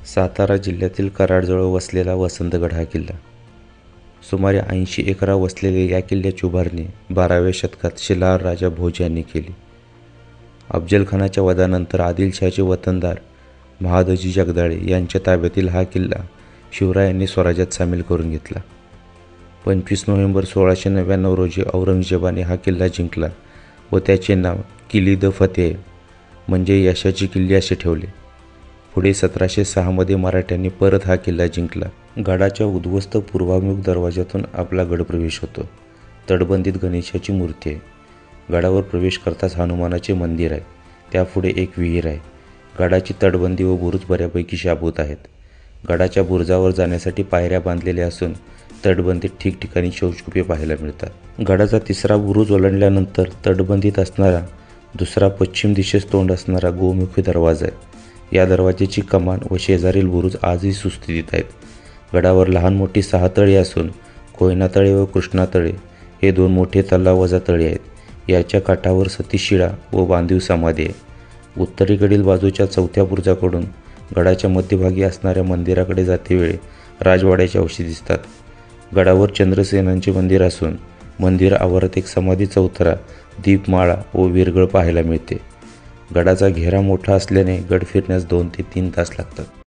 सातारा जिल्ह्यातील कराडजवळ वसलेला वसंतगड हा किल्ला. सुमारे 80 एकरावर वसलेल्या या किल्ल्याची उभारणी 12व्या शतकात शिलाहार राजा भोज यांनी केली. अफजलखानाच्या वधानंतर आदिलशहाचे वतनदार महादजी जगदाळे यांच्या ताब्यातील हा किल्ला शिवरायांनी स्वराज्यात सामील करून घेतला. 25 नोव्हेंबर 1699 रोजी औरंगजेबाने हा किल्ला जिंकला व त्याचे नाव किलीद फतेह म्हणजे यशाची किल्ली असे ठेवले. पुढे 1706 मध्ये मराठ्यांनी परत हा किल्ला जिंकला. गडाच्या उद्ध्वस्त पूर्वाभिमुख दरवाजातून आपला गडप्रवेश होतो. तटबंदीत गणेशाची मूर्ती आहे. गडावर प्रवेश करताच हनुमानाचे मंदिर आहे. त्यापुढे एक विहीर आहे. गडाची तटबंदी व बुरुज बऱ्यापैकी शाबूत आहेत. गडाच्या बुरुजावर जाण्यासाठी पायऱ्या बांधलेल्या असून तटबंदीत ठिकठिकाणी शौचकुपे पाहायला मिळतात. गडाचा तिसरा बुरुज ओलांडल्यानंतर तटबंदीत असणारा दुसरा पश्चिम दिशेस तोंड असणारा गोमुखी दरवाजा आहे. या दरवाजाची कमान व शेजारील बुरुज आजही सुस्थितीत आहेत. गडावर लहान मोठी 6 तळे असून कोयना तळे व कृष्णा तळे हे 2 मोठे तलाव वजा तळे आहेत. याच्या काठावर सतीशिळा व बांधीव समाधी आहे. उत्तरेकडील बाजूच्या चौथ्या बुरुजाकडून गडाच्या मध्यभागी असणाऱ्या मंदिराकडे जातेवेळी राजवाड्याच्या अवशेष दिसतात. गडावर चंद्रसेनांचे मंदिर असून मंदिर आवारात एक समाधी चौथरा, दीपमाळा व विरगळ पाहायला मिळते. गडाचा घेरा मोठा असल्याने गड फिरण्यास 2 ते 3 तास लागतात.